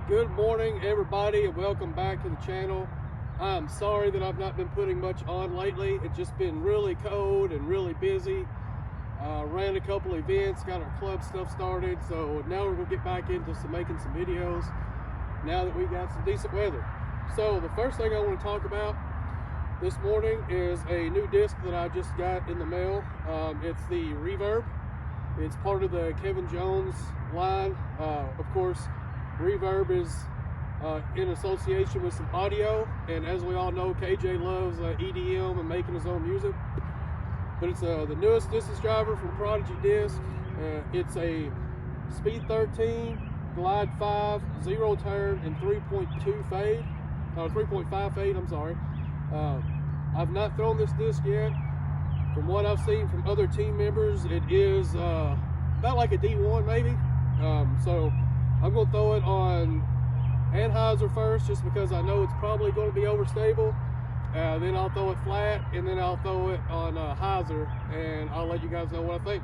Good morning, everybody, and welcome back to the channel. I'm sorry that I've not been putting much on lately. It's just been really cold and really busy. Ran a couple events, got our club stuff started, so now we're gonna get back into making some videos now that we got some decent weather. So the first thing I want to talk about this morning is a new disc that I just got in the mail. It's the Reverb. It's part of the Kevin Jones line. Of course, Reverb is in association with some audio, and as we all know, KJ loves EDM and making his own music. But it's the newest distance driver from Prodigy disc. It's a Speed 13, Glide 5, 0 turn, and 3.2 fade. 3.5 fade, I'm sorry. I've not thrown this disc yet. From what I've seen from other team members, it is about like a D1 maybe. So I'm going to throw it on Anheuser first, just because I know it's probably going to be overstable. Then I'll throw it flat, and then I'll throw it on Heiser, and I'll let you guys know what I think.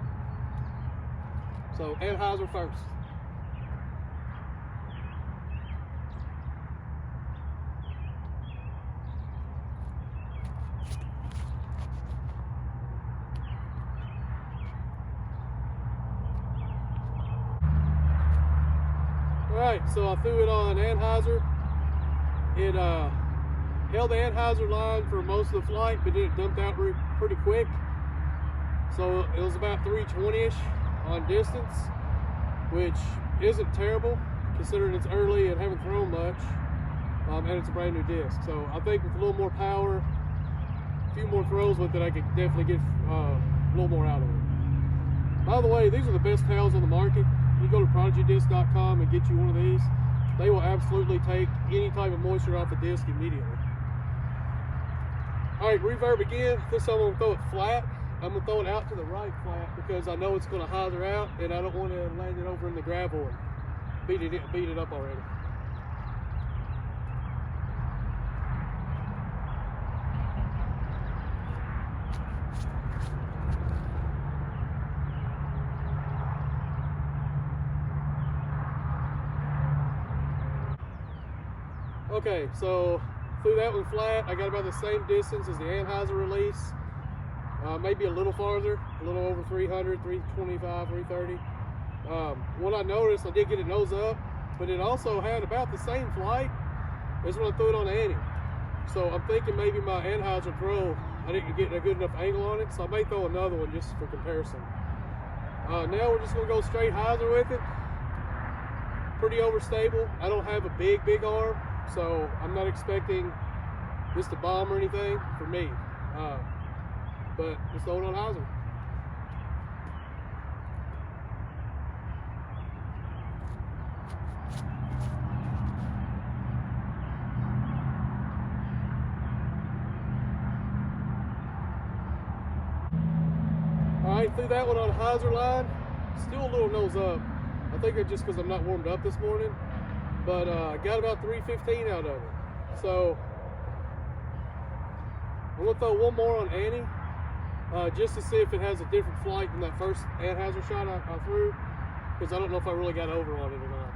So Anheuser first. Alright, so I threw it on Anheuser. It held the Anheuser line for most of the flight, but then it dumped out pretty quick. So it was about 320-ish on distance, which isn't terrible considering it's early and haven't thrown much, and it's a brand new disc. So I think with a little more power, a few more throws with it, I could definitely get a little more out of it. By the way, these are the best tails on the market. You go to ProdogyDoacs.com and get you one of these. They will absolutely take any type of moisture off the disc immediately. Alright, reverb again. This time I'm going to throw it flat. I'm going to throw it out to the right flat because I know it's going to hyzer out, and I don't want to land it over in the gravel and beat it up already. Okay, so threw that one flat. I got about the same distance as the Anheuser release, maybe a little farther, a little over 300, 325, 330. What I noticed, I did get it nose up, but it also had about the same flight as when I threw it on Annie. So I'm thinking maybe my Anheuser Pro, I didn't get a good enough angle on it, so I may throw another one just for comparison. Now we're just gonna go straight hyzer with it. Pretty overstable. I don't have a big arm, so I'm not expecting this to bomb or anything for me. But just throw it on hyzer. Alright, threw that one on hyzer line. Still a little nose up. I think it's just because I'm not warmed up this morning. But I got about 315 out of it. So I'm going to throw one more on Annie, just to see if it has a different flight than that first Anheuser shot I threw, because I don't know if I really got over on it or not.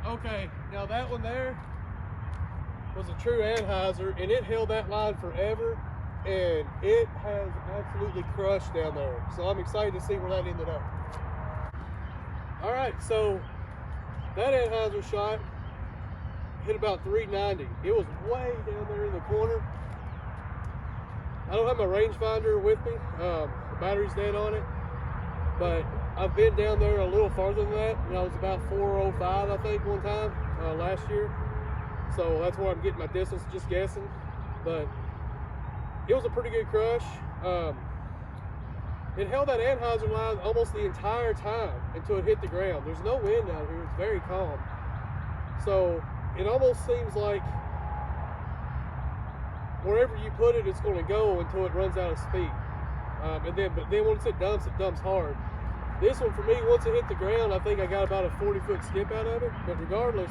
Okay, now that one there was a true Anheuser, and it held that line forever, and it has absolutely crushed down there. So I'm excited to see where that ended up. All right, so that Anheuser shot hit about 390. It was way down there in the corner. I don't have my rangefinder with me. The battery's dead on it, but I've been down there a little farther than that. I was about 405, I think, one time last year. So that's where I'm getting my distance, just guessing. But it was a pretty good crush. It held that Anheuser line almost the entire time until it hit the ground. There's no wind out here. It's very calm. So it almost seems like wherever you put it, it's going to go until it runs out of speed. But then once it dumps hard. This one for me, once it hit the ground, I think I got about a 40-foot skip out of it. But regardless,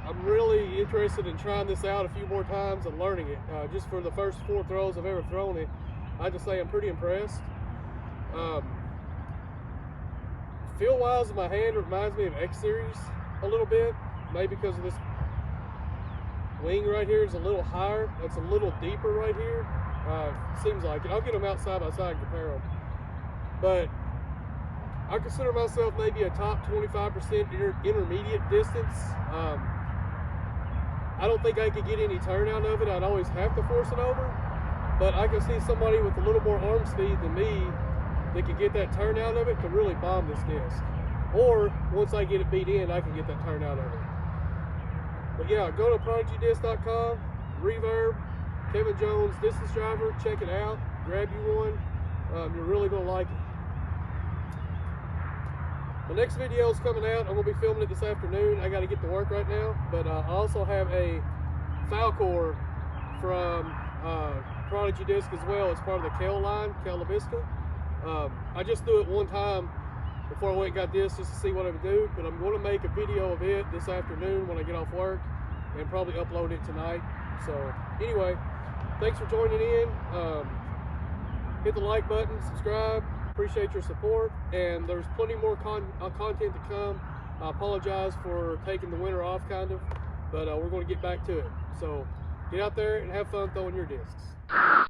I'm really interested in trying this out a few more times and learning it. Just for the first 4 throws I've ever thrown it, I just say I'm pretty impressed. Feel-wise in my hand, it reminds me of X Series a little bit. Maybe because of this wing right here is a little higher. It's a little deeper right here. Seems like it. I'll get them out side by side and compare them. But I consider myself maybe a top 25% intermediate distance. I don't think I could get any turn out of it. I'd always have to force it over. But I can see somebody with a little more arm speed than me that can get that turn out of it to really bomb this disc. Or once I get it beat in, I can get that turn out of it. But yeah, go to ProdogyDoacs.com, Reverb, Kevin Jones distance driver, check it out, grab you one. You're really gonna like it. The next video is coming out. I'm gonna be filming it this afternoon. I gotta get to work right now, but I also have a foul core from Prodigy disc as well. It's part of the Kel line, Kel LaVista. I just threw it one time before I went and got this just to see what I would do, but I'm going to make a video of it this afternoon when I get off work and probably upload it tonight. So anyway, thanks for joining in. Hit the like button, subscribe, appreciate your support, and there's plenty more content to come. I apologize for taking the winter off kind of, but we're going to get back to it. So get out there and have fun throwing your discs.